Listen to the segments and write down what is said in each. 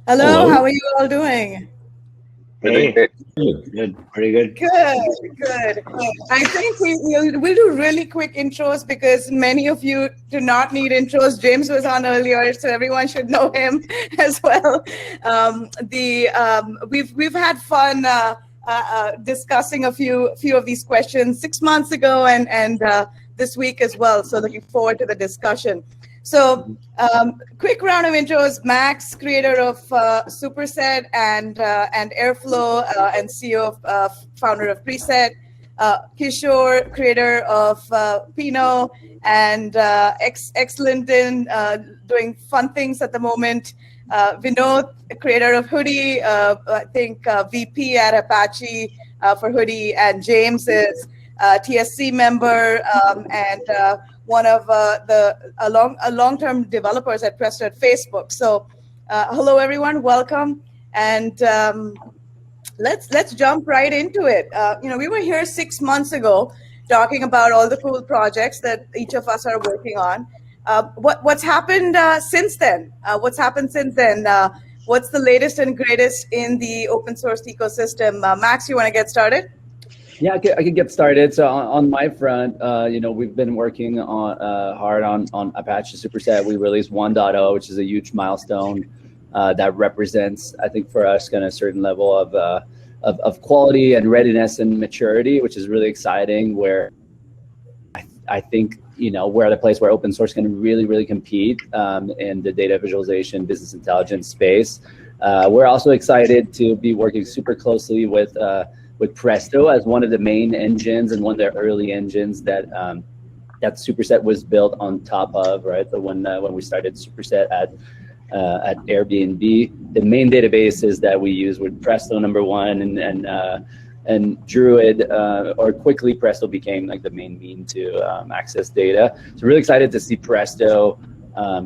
Hello, Hello. how are you all doing? We're doing Hey, great. good, pretty good. Good, good. I think we'll do really quick intros because many of you do not need intros. James was on earlier, so everyone should know him as well. We've had fun discussing a few of these questions 6 months ago and this week as well. So looking forward to the discussion. So, quick round of intros. Max, creator of Superset and Airflow, and CEO of founder of Preset. Kishore, creator of Pinot and ex-LinkedIn, doing fun things at the moment. Vinod, creator of Hoodie, I think VP at Apache for Hoodie, and James is TSC member and one of a long-term developers at Presto at Facebook. So, hello everyone, welcome, and let's jump right into it. We were here 6 months ago talking about all the cool projects that each of us are working on. What's happened since then? What's happened since then? What's the latest and greatest in the open source ecosystem? Max, you want to get started? Yeah, I could get started. So on my front, we've been working on hard on Apache Superset. We released 1.0, which is a huge milestone that represents, I think, for us, kind of a certain level of quality and readiness and maturity, which is really exciting. Where I think we're at a place where open source can really compete in the data visualization, business intelligence space. We're also excited to be working super closely with Presto as one of the main engines and one of the early engines that Superset was built on top of, right? So when we started Superset at Airbnb, the main databases that we use were Presto number one and Druid, or quickly Presto became like the main mean to access data. So really excited to see Presto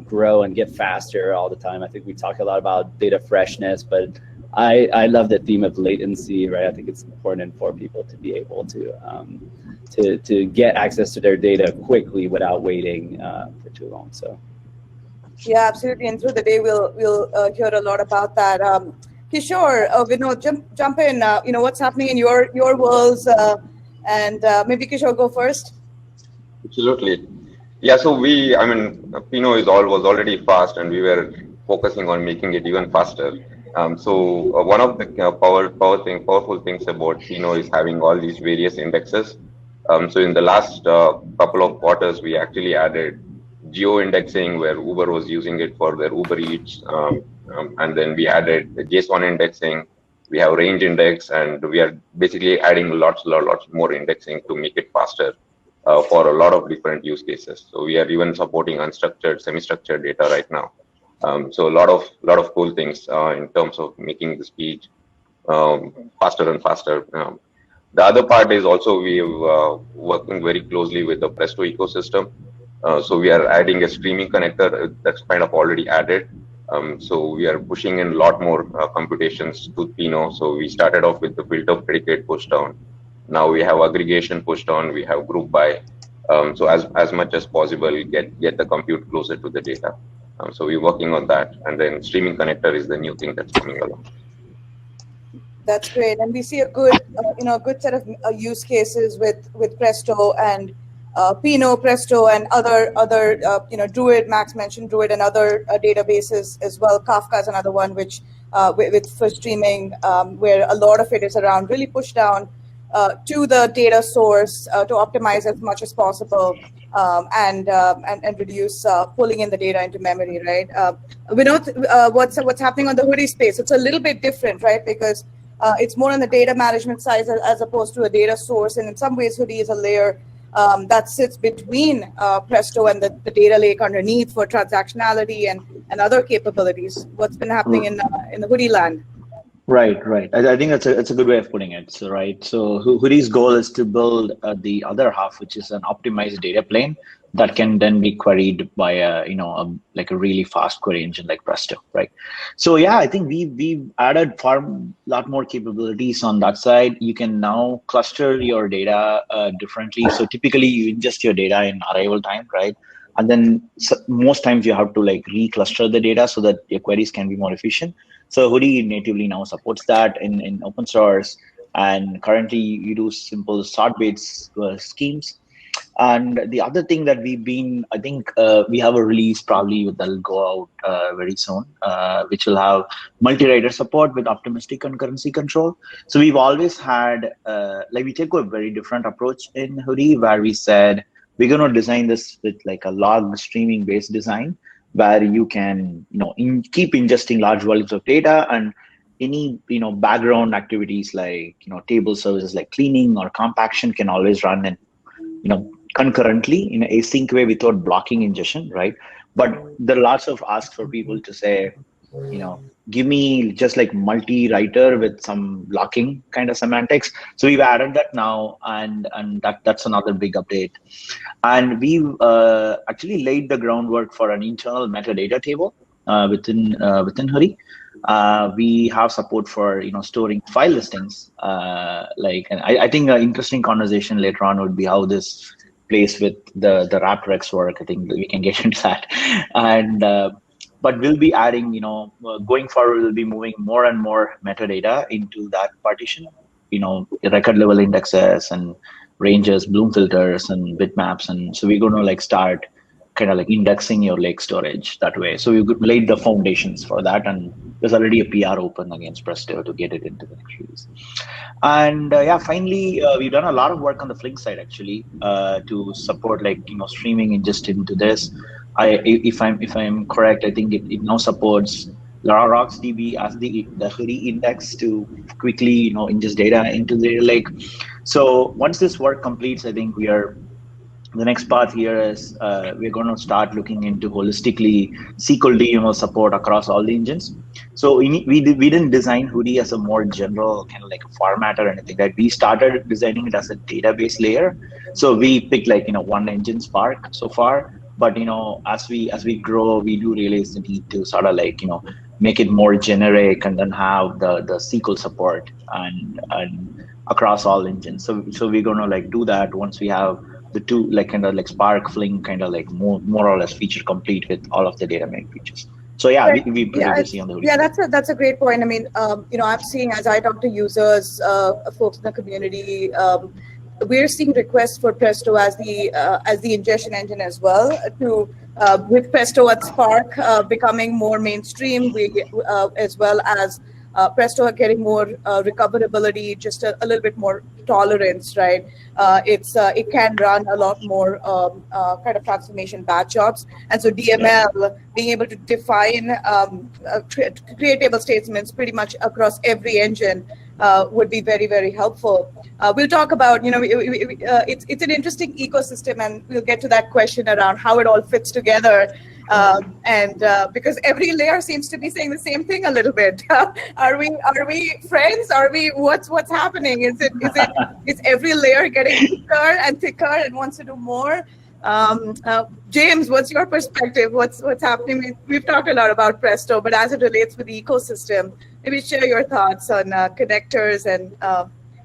grow and get faster all the time. I think we talk a lot about data freshness, but I love the theme of latency, right? I think it's important for people to be able to get access to their data quickly without waiting for too long. So, yeah, absolutely. And through the day, we'll hear a lot about that. Kishore, Vinod, jump in. What's happening in your worlds, and maybe Kishore go first. Absolutely. Yeah, so Pinot was already fast, and we were focusing on making it even faster. One of the powerful things about Pinot is having all these various indexes. So in the last couple of quarters, we actually added geo-indexing, where Uber was using it for their Uber Eats, and then we added the JSON indexing. We have range index, and we are basically adding lots more indexing to make it faster for a lot of different use cases. So we are even supporting unstructured, semi-structured data right now. So a lot of cool things in terms of making the speed faster and faster. The other part is also we're working very closely with the Presto ecosystem. So we are adding a streaming connector that's kind of already added. So we are pushing in a lot more computations to Pinot. So we started off with the filter predicate push down. Now we have aggregation pushed on. We have group by. So as much as possible, get the compute closer to the data. So we're working on that, and then streaming connector is the new thing that's coming along. That's great, and we see a good set of use cases with Presto and Pinot, Presto, and other Druid. Max mentioned Druid and other databases as well. Kafka is another one which for streaming, where a lot of it is around really push down to the data source to optimize as much as possible. And reduce pulling in the data into memory, right? We know what's happening on the Hoodie space. It's a little bit different, right? Because it's more on the data management side as opposed to a data source. And in some ways, Hoodie is a layer that sits between Presto and the data lake underneath for transactionality and other capabilities. What's been happening in the Hoodie land? Right. I think it's a good way of putting it. So Hoodie's goal is to build the other half, which is an optimized data plane that can then be queried by a really fast query engine like Presto, right? So yeah, I think we've added lot more capabilities on that side. You can now cluster your data differently. So typically you ingest your data in arrival time, right? And then most times you have to like recluster the data so that your queries can be more efficient. So Hoodie natively now supports that in open source. And currently you do simple sort-based schemes. And the other thing that we've been, I think we have a release probably that'll go out very soon, which will have multi-writer support with optimistic concurrency control. So we've always had, like we take a very different approach in Hoodie where we said, we're going to design this with like a log streaming based design where you can, keep ingesting large volumes of data, and any, background activities like, table services like cleaning or compaction can always run in, concurrently in an async way without blocking ingestion, right? But there are lots of asks for people to say, give me just like multi-writer with some blocking kind of semantics. So we've added that now, and that's another big update. And we've actually laid the groundwork for an internal metadata table within Hoodie. We have support for storing file listings. And I think an interesting conversation later on would be how this plays with the RaptorX work. I think we can get into that. And but we'll be adding, going forward, we'll be moving more and more metadata into that partition, record level indexes and ranges, Bloom filters and bitmaps. And so we're going to like start kind of like indexing your lake storage that way. So we've laid the foundations for that, and there's already a PR open against Presto to get it into the next release. And finally, we've done a lot of work on the Flink side actually to support like streaming ingest into this. If I'm correct, I think it now supports RocksDB as the Hoodie index to quickly ingest data into the data lake. So once this work completes, I think the next part here is we're going to start looking into holistically SQL support across all the engines. So we didn't design Hoodie as a more general kind of like a format or anything, right? We started designing it as a database layer. So we picked like one engine, Spark so far. But as we grow, we do realize the need to sort of like make it more generic and then have the SQL support and across all engines. So we're going to like do that once we have the two like kind of like Spark, Flink kind of like more or less feature complete with all of the data make features. So yeah, we pretty busy on the Hoodie. Yeah, that's a great point. I mean, I'm seeing as I talk to users, folks in the community, we're seeing requests for Presto as the ingestion engine as well. With Presto and Spark becoming more mainstream, as well as Presto getting more recoverability, just a little bit more tolerance, right? It can run a lot more kind of transformation batch jobs, and so DML being able to define create table statements pretty much across every engine would be very, very helpful. We'll talk about, it's an interesting ecosystem, and we'll get to that question around how it all fits together. Because every layer seems to be saying the same thing a little bit. Are we friends? Are we what's happening? Is every layer getting thicker and thicker and wants to do more? James, what's your perspective? What's happening? We've talked a lot about Presto, but as it relates with the ecosystem, maybe share your thoughts on connectors and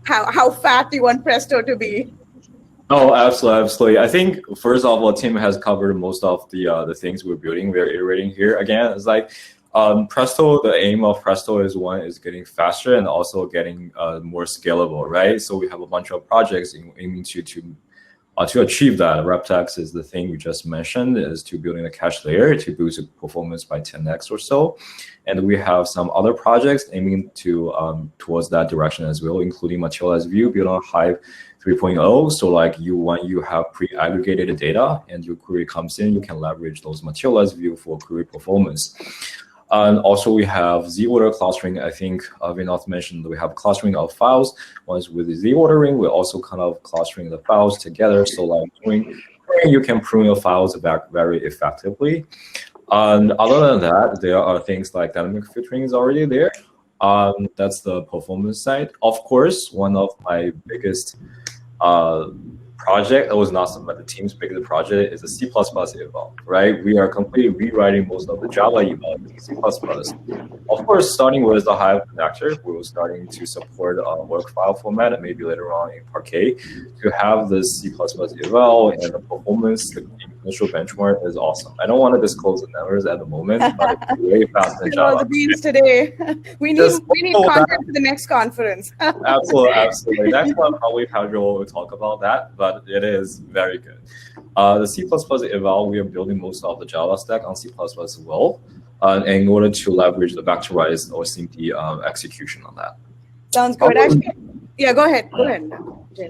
how fat you want Presto to be. Oh, absolutely. I think first of all, Tim has covered most of the things we're building. We're iterating here. Again, it's like Presto. The aim of Presto is getting faster and also getting more scalable, right? So we have a bunch of projects aiming to achieve that. RaptorX is the thing we just mentioned, is to building a cache layer to boost performance by 10x or so. And we have some other projects aiming towards that direction as well, including materialized view built on Hive 3.0. So like when you have pre-aggregated data and your query comes in, you can leverage those materialized view for query performance. And also we have Z-order clustering. I think Vinod mentioned that we have clustering of files. Once with the Z-ordering, we're also kind of clustering the files together. So like you can prune your files back very effectively. And other than that, there are things like dynamic filtering is already there. That's the performance side. Of course, one of my biggest project, it was not the team's biggest project, is the C++ eval, right? We are completely rewriting most of the Java eval in C++. Of course, starting with the Hive connector, we were starting to support work file format, and maybe later on in Parquet, to have the C++ eval and the performance, initial benchmark is awesome. I don't want to disclose the numbers at the moment, but it's way faster than Spill all Java. the beans today. we need content for the next conference. Absolutely. Next one, probably Pedro will talk about that, but it is very good. The C++ eval, we are building most of the Java stack on C++ as well, in order to leverage the vectorized or simply execution on that. Sounds good. Actually, yeah, go ahead. Go ahead.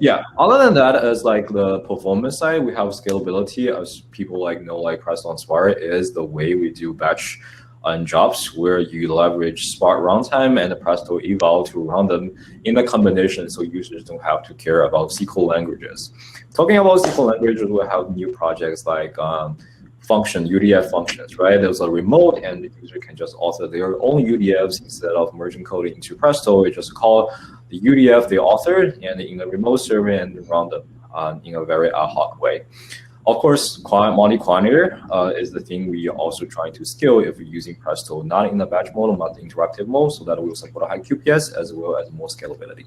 Yeah. Other than that, as like the performance side, we have scalability. As people know, like Presto and Spark is the way we do batch on jobs, where you leverage Spark runtime and the Presto eval to run them in a combination, so users don't have to care about SQL languages. Talking about SQL languages, we have new projects like UDF functions, right? There's a remote, and the user can just author their own UDFs instead of merging code into Presto. You just call the UDF they authored and in a remote server and run them in a very ad hoc way. Of course, multi-quantitator is the thing we are also trying to scale if we're using Presto, not in the batch mode, not the interactive mode, so that will support a high QPS as well as more scalability.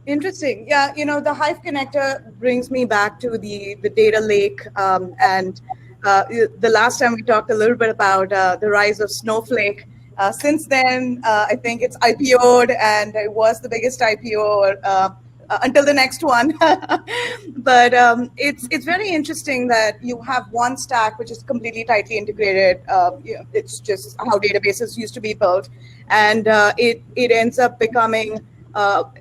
Interesting. Yeah, the Hive connector brings me back to the data lake, and the last time we talked a little bit about the rise of Snowflake. Since then, I think it's IPO'd, and it was the biggest IPO until the next one. But it's very interesting that you have one stack which is completely tightly integrated. It's just how databases used to be built, and it ends up becoming.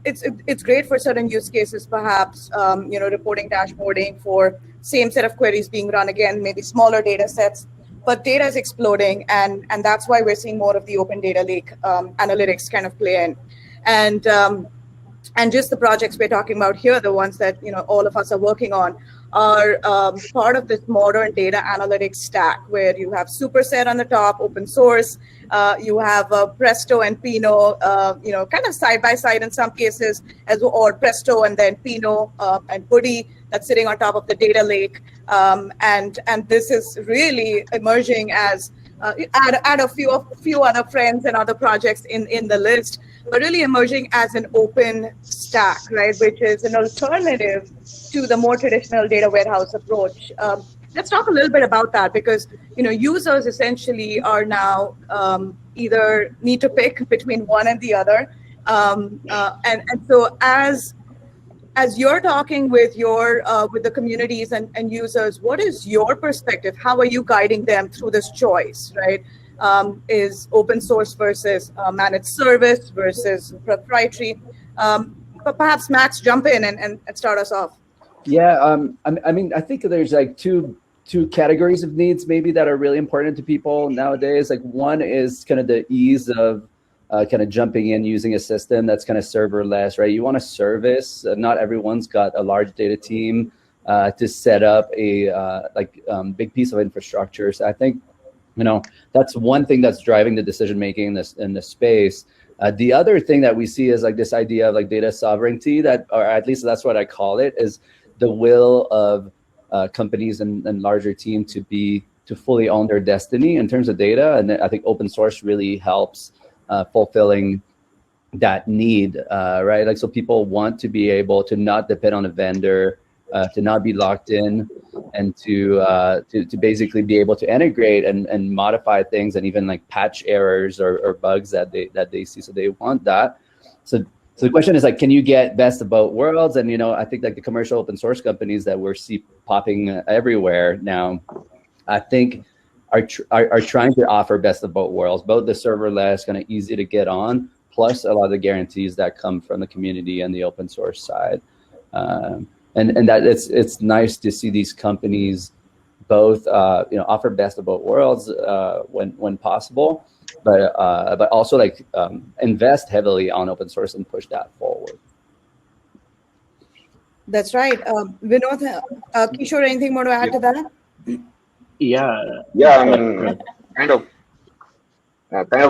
It's great for certain use cases, perhaps reporting, dashboarding for same set of queries being run again, maybe smaller data sets. But data is exploding, and that's why we're seeing more of the open data lake analytics kind of play in. And just the projects we're talking about here, the ones that all of us are working on, are part of this modern data analytics stack, where you have Superset on the top, open source. You have Presto and Pinot, kind of side by side in some cases, or Presto and then Pinot and Putty that's sitting on top of the data lake. And this is really emerging as add a few other friends and other projects in the list, but really emerging as an open stack, right, which is an alternative to the more traditional data warehouse approach. Let's talk a little bit about that, because users essentially are now either need to pick between one and the other, and so as you're talking with with the communities and users, what is your perspective? How are you guiding them through this choice, right? Is open source versus managed service versus proprietary? But perhaps Max, jump in and start us off. Yeah, I mean, I think there's like two categories of needs maybe that are really important to people nowadays. Like one is kind of the ease of kind of jumping in using a system that's kind of serverless, right? You want a service. Not everyone's got a large data team to set up a big piece of infrastructure. So I think that's one thing that's driving the decision making in this space. The other thing that we see is like this idea of like data sovereignty, that, or at least that's what I call it, is the will of companies and larger team to fully own their destiny in terms of data. And I think open source really helps fulfilling that need, right? Like, so people want to be able to not depend on a vendor, to not be locked in, and to basically be able to integrate and modify things and even like patch errors or bugs that they see. So they want that. So the question is like, can you get best of both worlds? And I think like the commercial open source companies that we're popping everywhere now, I think are trying to offer best of both worlds, both the serverless, kind of easy to get on, plus a lot of the guarantees that come from the community and the open source side. And that it's nice to see these companies both offer best of both worlds when possible, but also like invest heavily on open source and push that forward. That's right. Vinod, Kishore, anything more to add to that? Yeah. I mean, kind of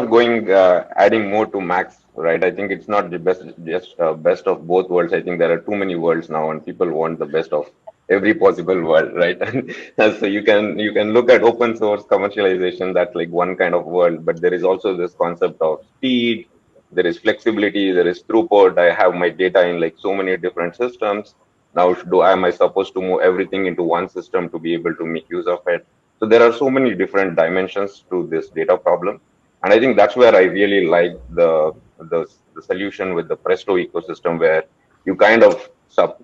going adding more to Max, right? I think it's not the best of both worlds. I think there are too many worlds now, and people want the best of every possible world, right? And so you can look at open source commercialization, that's like one kind of world, but there is also this concept of speed, there is flexibility, there is throughput. I have my data in like so many different systems. Now, am I supposed to move everything into one system to be able to make use of it? So there are so many different dimensions to this data problem. And I think that's where I really like the solution with the Presto ecosystem, where you kind of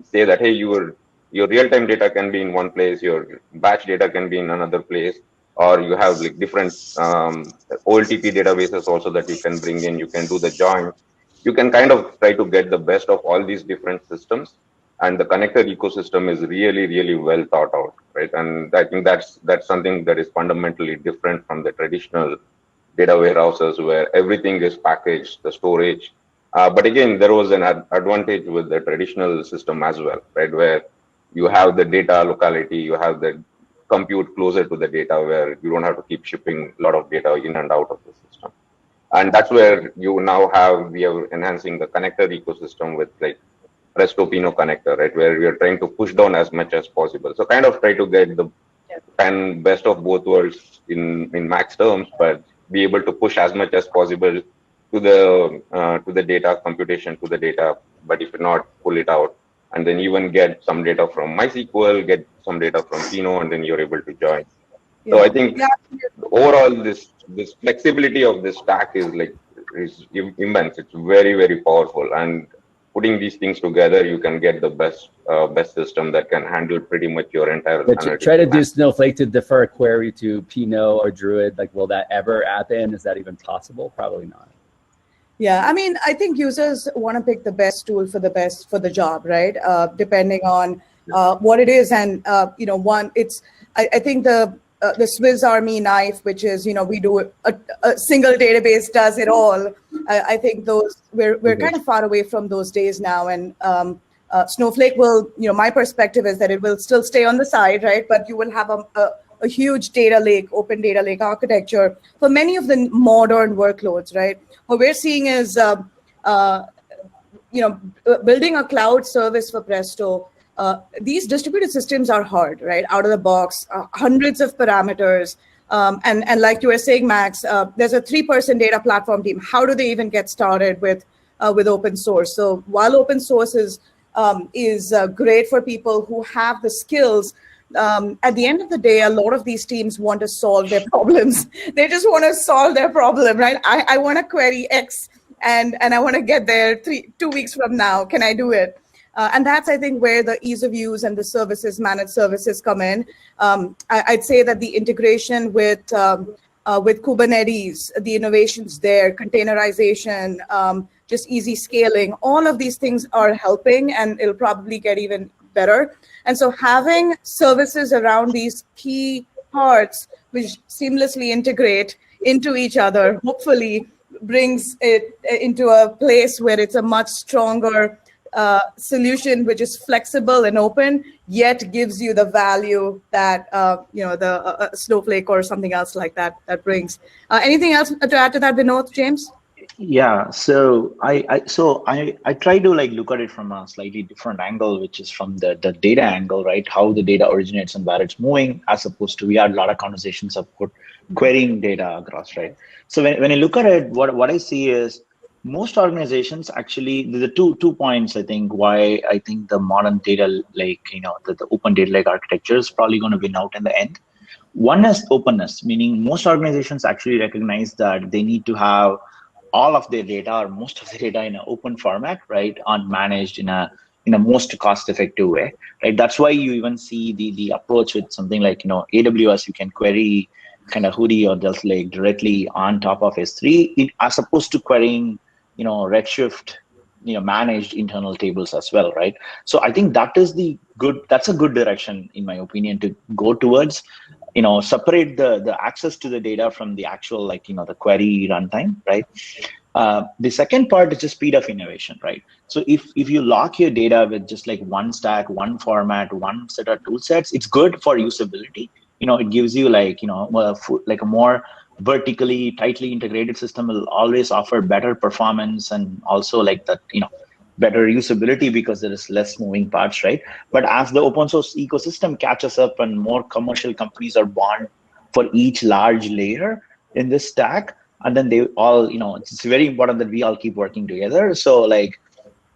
say that, hey, your real-time data can be in one place, your batch data can be in another place, or you have like different OLTP databases also that you can bring in. You can do the join. You can kind of try to get the best of all these different systems, and the connector ecosystem is really, really well thought out, right? And I think that's something that is fundamentally different from the traditional data warehouses where everything is packaged, the storage. But again, there was an advantage with the traditional system as well, right? Where you have the data locality, you have the compute closer to the data, where you don't have to keep shipping a lot of data in and out of the system. And that's where we are enhancing the connector ecosystem with like Presto Pinot connector, right? Where we are trying to push down as much as possible. So kind of try to get the best of both worlds in max terms, but be able to push as much as possible to the data computation, to the data, but if not, pull it out, and then even get some data from MySQL, get some data from Pinot, and then you're able to join. So I think overall this flexibility of this stack is immense. It's very, very powerful, and putting these things together, you can get the best system that can handle pretty much your entire. But try to do Snowflake to defer a query to Pinot or Druid. Like, will that ever happen? Is that even possible? Probably not. Yeah, I mean, I think users want to pick the best tool for the job, right? Depending on what it is, and I think the Swiss Army knife, which is, we do a single database does it all. I think we're kind of far away from those days now, and Snowflake will, my perspective is that it will still stay on the side, right? But you will have a huge data lake, open data lake architecture for many of the modern workloads, right? What we're seeing is, building a cloud service for Presto. These distributed systems are hard, right? Out of the box, hundreds of parameters. And like you were saying, Max, there's a 3-person data platform team. How do they even get started with open source? So while open source is great for people who have the skills, at the end of the day, a lot of these teams want to solve their problems. They just want to solve their problem, right? I want to query X and I want to get there 2 weeks from now. Can I do it? And that's, I think, where the ease of use and the services, managed services come in. I'd say that the integration with Kubernetes, the innovations there, containerization, just easy scaling, all of these things are helping, and it'll probably get even better. And so having services around these key parts which seamlessly integrate into each other, hopefully brings it into a place where it's a much stronger solution, which is flexible and open, yet gives you the value that the Snowflake or something else like that brings. Anything else to add to that, Vinod, James? Yeah, so I try to look at it from a slightly different angle, which is from the data angle, right? How the data originates and where it's moving, as opposed to, we had a lot of conversations about querying data across, right? So when I look at it, what I see is most organizations actually, the two points, I think, why I think the modern data lake, the open data lake architecture is probably going to win out in the end. One is openness, meaning most organizations actually recognize that they need to have all of their data or most of the data in an open format, right, and managed in a most cost-effective way, right? That's why you even see the approach with something like AWS. You can query kind of Hudi or Delta Lake directly on top of S3, as opposed to querying Redshift, managed internal tables as well, right? So I think that's a good direction, in my opinion, to go towards. Separate the access to the data from the actual, the query runtime, right? The second part is just speed of innovation, right? So if you lock your data with just one stack, one format, one set of tool sets, it's good for usability. It gives you a more vertically tightly integrated system will always offer better performance, and also better usability because there is less moving parts, right? But as the open source ecosystem catches up and more commercial companies are born for each large layer in this stack, and then they all, it's very important that we all keep working together. So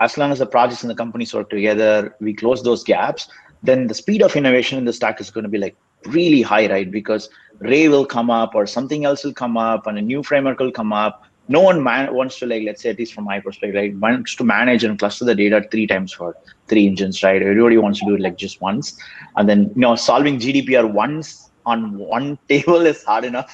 as long as the projects and the companies work together, we close those gaps, then the speed of innovation in the stack is going to be like really high, right? Because Ray will come up or something else will come up and a new framework will come up. No one wants to, like, let's say, at least from my perspective, right, wants to manage and cluster the data 3 times for 3 engines, right? Everybody wants to do it like just once. And then, solving GDPR once on one table is hard enough.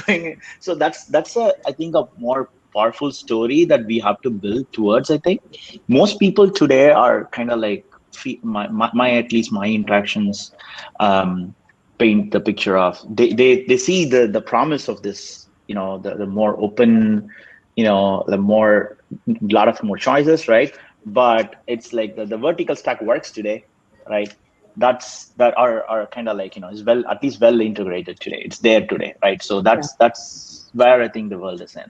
Doing it. So that's I think a more powerful story that we have to build towards. I think most people today are kind of like, at least my interactions paint the picture of, they see the promise of this, the more open, the more, lot of more choices, right? But it's like the vertical stack works today, right? That are kind of like, is at least well integrated today. It's there today, right? So that's where I think the world is in.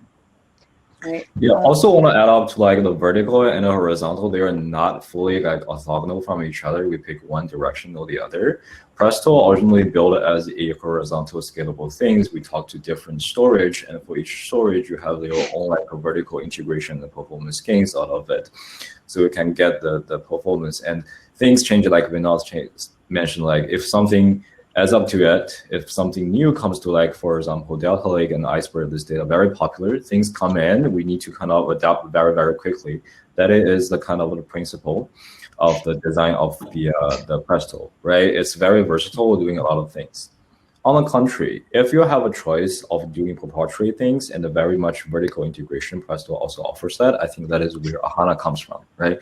Right. Yeah, also want to add up to like the vertical and the horizontal. They are not fully like orthogonal from each other. We pick one direction or the other. Presto ultimately built it as a horizontal scalable things. We talk to different storage, and for each storage, you have your own like a vertical integration and performance gains out of it. So we can get the performance, and things change, like Vinod mentioned, like if something adds up to it, if something new comes to, like, for example, Delta Lake and Iceberg, this data very popular, things come in, we need to kind of adapt very, very quickly. That is the kind of the principle of the design of the Presto, right? It's very versatile, doing a lot of things. On the contrary, if you have a choice of doing proprietary things and a very much vertical integration, Presto also offers that. I think that is where Ahana comes from, right?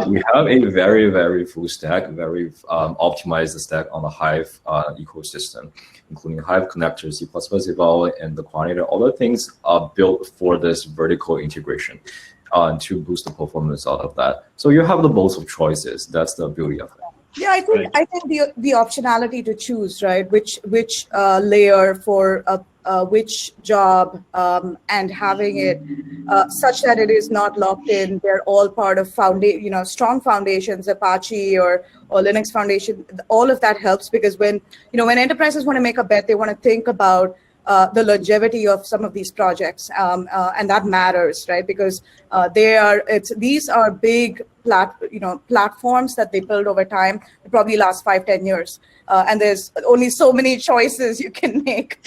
We have a very, very full stack, very optimized stack on the Hive ecosystem, including Hive connector, C++ eval, and the Quantitator. All the things are built for this vertical integration to boost the performance out of that. So you have the both of choices. That's the beauty of it. Yeah, I think the optionality to choose, right, which layer for which job, and having it such that it is not locked in. They're all part of strong foundations, Apache or Linux Foundation. All of that helps, because when enterprises want to make a bet, they want to think about the longevity of some of these projects, and that matters, right? Because these are big platforms that they build over time. They probably last 5-10 years, and there's only so many choices you can make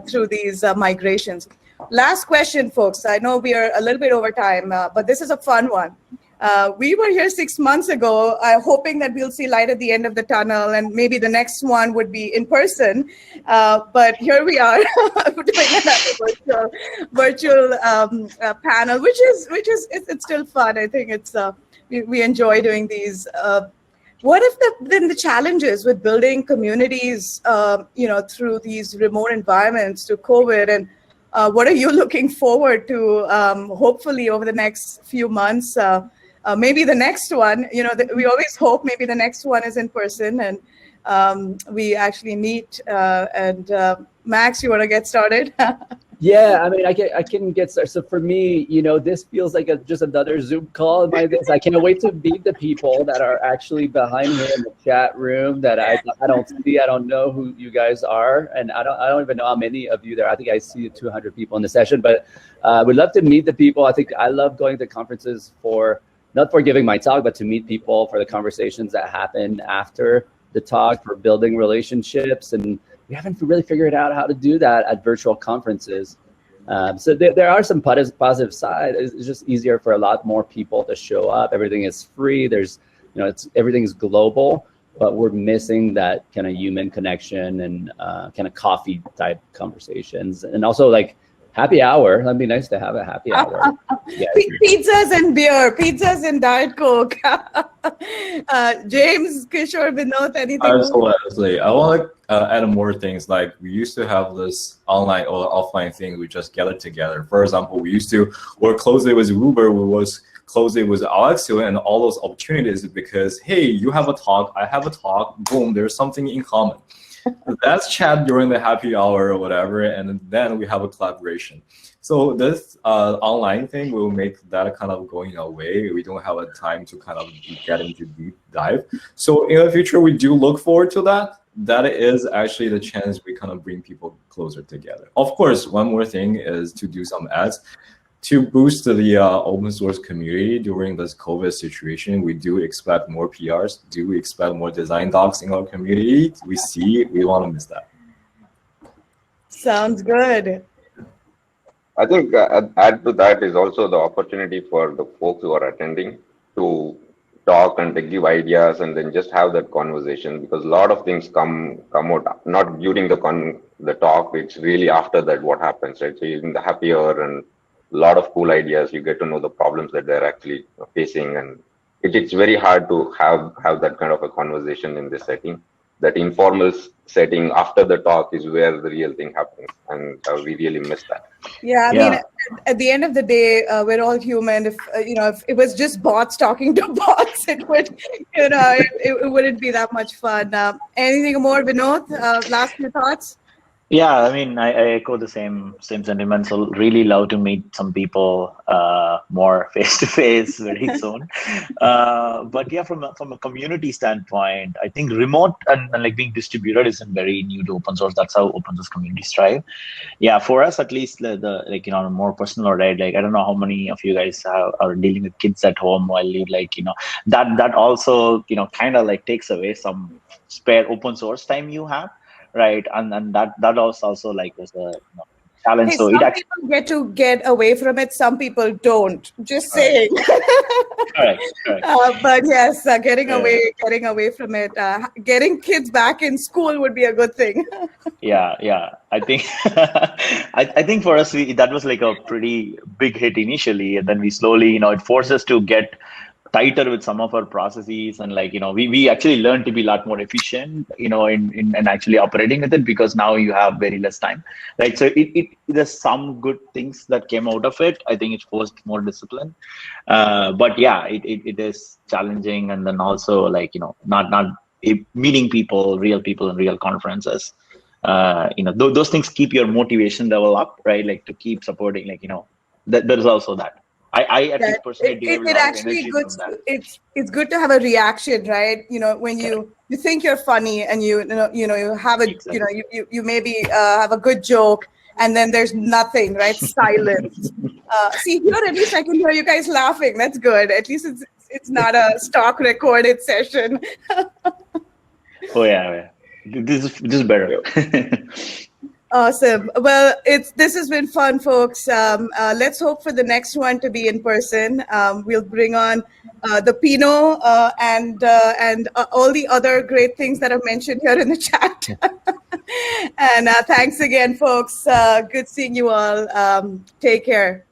through these migrations. Last question, folks. I know we are a little bit over time, but this is a fun one. We were here 6 months ago, hoping that we'll see light at the end of the tunnel, and maybe the next one would be in person. But here we are doing another virtual panel, which is it's still fun. I think it's we enjoy doing these. What if then the challenges with building communities, through these remote environments to COVID, and what are you looking forward to? Hopefully over the next few months. Maybe the next one, we always hope maybe the next one is in person, and we actually meet. And Max, you want to get started? Yeah, I mean, I can get started. So for me, this feels like just another Zoom call. I can't wait to meet the people that are actually behind me in the chat room that I don't see. I don't know who you guys are, and I don't even know how many of you there. I think I see 200 people in the session, but we'd love to meet the people. I think I love going to conferences not for giving my talk, but to meet people, for the conversations that happen after the talk, for building relationships. And we haven't really figured out how to do that at virtual conferences. So there are some positive sides. It's just easier for a lot more people to show up. Everything is free. Everything's global, but we're missing that kind of human connection and kind of coffee type conversations. And also like happy hour. That'd be nice to have a happy hour. Yeah. Pizzas and beer, pizzas and Diet Coke. James, Kishore, Vinod, anything? Absolutely. I want to add more things. Like we used to have this online or offline thing. We just gather together. For example, we used to work closely with Uber. We was closely with Alexio and all those opportunities because, hey, you have a talk, I have a talk, boom, there's something in common. Let's chat during the happy hour or whatever, and then we have a collaboration. So this online thing will make that kind of going away. We don't have a time to kind of get into deep dive. So in the future, we do look forward to that. That is actually the chance we kind of bring people closer together. Of course, one more thing is to do some ads. to boost the open source community during this COVID situation, we do expect more PRs. Do we expect more design docs in our community? We want to miss that. Sounds good. I think add to that is also the opportunity for the folks who are attending to talk and to give ideas and then just have that conversation, because a lot of things come out not during the talk. It's really after that what happens, right? So you're in the happy hour and a lot of cool ideas. You get to know the problems that they're actually facing, and it's very hard to have that kind of a conversation in this setting. That informal setting after the talk is where the real thing happens, and we really miss that. Yeah, I mean, at the end of the day, we're all human. If if it was just bots talking to bots, it would, it wouldn't be that much fun. Anything more, Vinod? Last few thoughts? Yeah, I mean, I echo the same sentiments. So really love to meet some people more face to face very soon. But yeah, from a community standpoint, I think remote and like being distributed isn't very new to open source. That's how open source communities thrive. Yeah, for us at least, the like on a more personal, right? Like I don't know how many of you guys are dealing with kids at home while you that also kind of like takes away some spare open source time you have. Right, and that also like was a challenge. Hey, so some people get away from it. Some people don't. Just saying. Correct. But yes, getting away from it, getting kids back in school would be a good thing. Yeah. I think I think for us that was like a pretty big hit initially, and then we slowly it forced us to get tighter with some of our processes, and we actually learned to be a lot more efficient in actually operating with it, because now you have very less time, right? So there's some good things that came out of it. I think it forced more discipline, but yeah, it is challenging. And then also not meeting real people in real conferences, those things keep your motivation level up, right? Like to keep supporting, there's also that. I at least personally it actually good. It's good to have a reaction, right? When you think you're funny and you have a you maybe have a good joke, and then there's nothing, right? Silence. See here, at least I can hear you guys laughing. That's good. At least it's not a stock recorded session. Oh yeah. This is better. Awesome. Well, this has been fun, folks. Let's hope for the next one to be in person. We'll bring on the Pinot and all the other great things that I've mentioned here in the chat. And thanks again, folks. Good seeing you all. Take care.